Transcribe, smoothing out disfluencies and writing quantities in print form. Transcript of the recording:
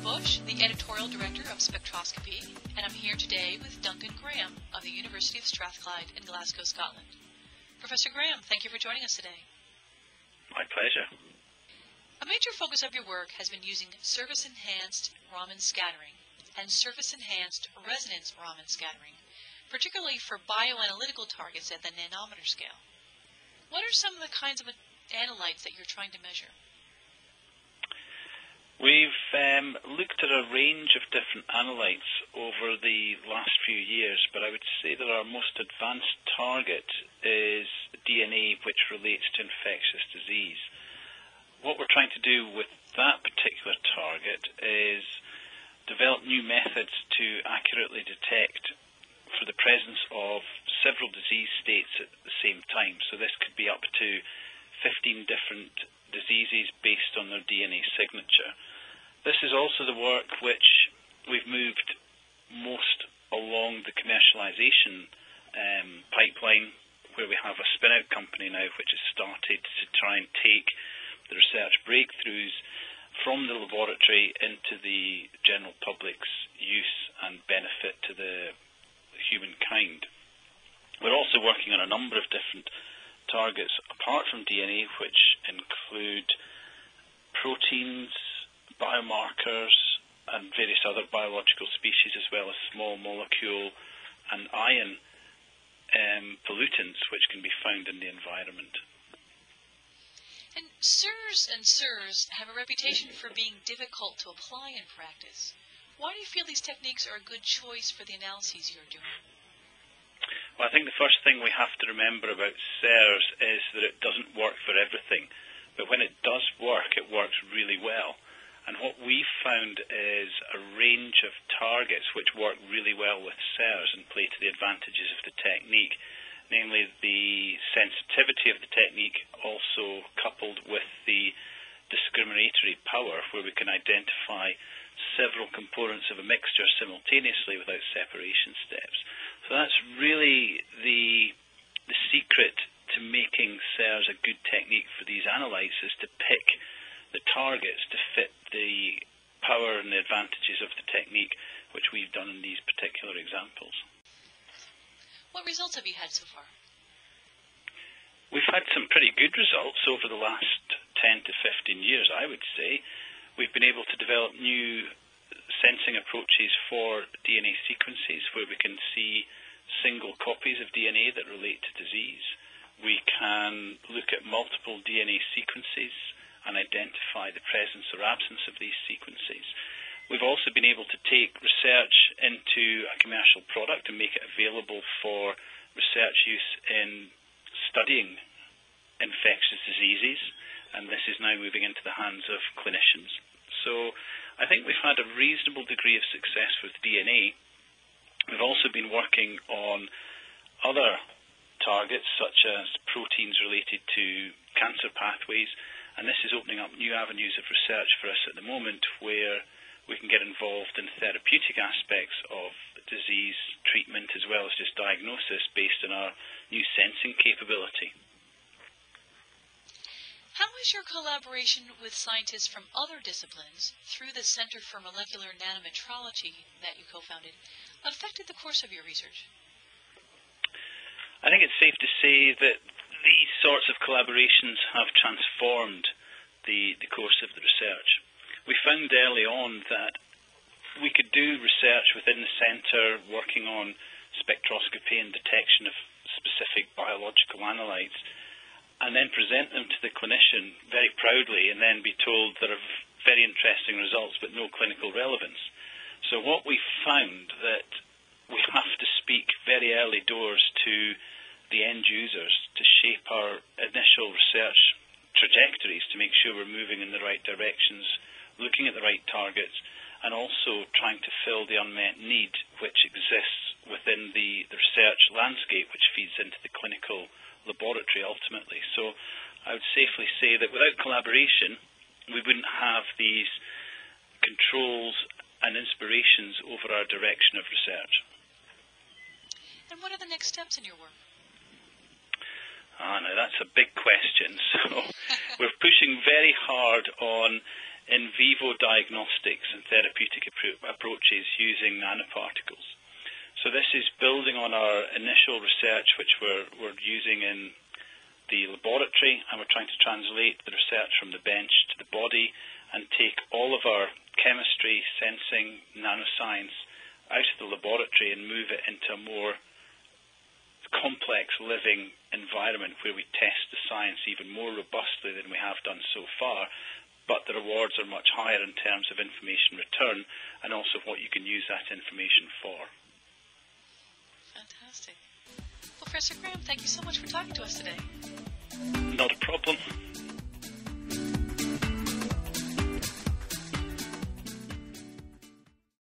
Bush, the editorial director of Spectroscopy, and I'm here today with Duncan Graham of the University of Strathclyde in Glasgow, Scotland. Professor Graham, thank you for joining us today. My pleasure. A major focus of your work has been using surface-enhanced Raman scattering and surface-enhanced resonance Raman scattering, particularly for bioanalytical targets at the nanometer scale. What are some of the kinds of analytes that you're trying to measure? We've looked at a range of different analytes over the last few years, but I would say that our most advanced target is DNA which relates to infectious disease. What we're trying to do with that particular target is develop new methods to accurately detect for the presence of several disease states at the same time. So this could be up to 15 different diseases based on their DNA signature. This is also the work which we've moved most along the commercialization pipeline, where we have a spin-out company now which has started to try and take the research breakthroughs from the laboratory into the general public's use and benefit to the humankind. We're also working on a number of different targets apart from DNA, which include proteins, biomarkers, and various other biological species, as well as small molecule and ion pollutants which can be found in the environment. And SIRS and SIRS have a reputation for being difficult to apply in practice. Why do you feel these techniques are a good choice for the analyses you're doing? Well, I think the first thing we have to remember about SIRS is that it doesn't work for everything. But when it does work, it works really well. And what we've found is a range of targets which work really well with SIRS and play to the advantages of the technique, namely the sensitivity of the technique also coupled with the discriminatory power, where we can identify several components of a mixture simultaneously without separation steps. So that's really the secret to making SIRS a good technique for these analytes, is to pick the targets to fit the power and the advantages of the technique, which we've done in these particular examples. What results have you had so far? We've had some pretty good results over the last 10 to 15 years, I would say. We've been able to develop new sensing approaches for DNA sequences where we can see single copies of DNA that relate to disease. We can look at multiple DNA sequences and identify the presence or absence of these sequences. We've also been able to take research into a commercial product and make it available for research use in studying infectious diseases, and this is now moving into the hands of clinicians. So I think we've had a reasonable degree of success with DNA. We've also been working on other targets, such as proteins related to cancer pathways, and this is opening up new avenues of research for us at the moment, where we can get involved in therapeutic aspects of disease treatment as well as just diagnosis based on our new sensing capability. How has your collaboration with scientists from other disciplines through the Center for Molecular Nanometrology that you co-founded affected the course of your research? I think it's safe to say that these sorts of collaborations have transformed the course of the research. We found early on that we could do research within the centre working on spectroscopy and detection of specific biological analytes, and then present them to the clinician very proudly and then be told there are very interesting results but no clinical relevance. So what we found that we have to speak very early doors to the end users to shape our initial research trajectories to make sure we're moving in the right directions, looking at the right targets, and also trying to fill the unmet need which exists within the research landscape, which feeds into the clinical laboratory ultimately. So I would safely say that without collaboration, we wouldn't have these controls and inspirations over our direction of research. And what are the next steps in your work? Now that's a big question. So we're pushing very hard on in vivo diagnostics and therapeutic approaches using nanoparticles. So this is building on our initial research, which we're using in the laboratory, and we're trying to translate the research from the bench to the body and take all of our chemistry, sensing, nanoscience out of the laboratory and move it into a more complex living environment where we test the science even more robustly than we have done so far, but the rewards are much higher in terms of information return and also what you can use that information for. Fantastic. Well, Professor Graham, thank you so much for talking to us today. Not a problem.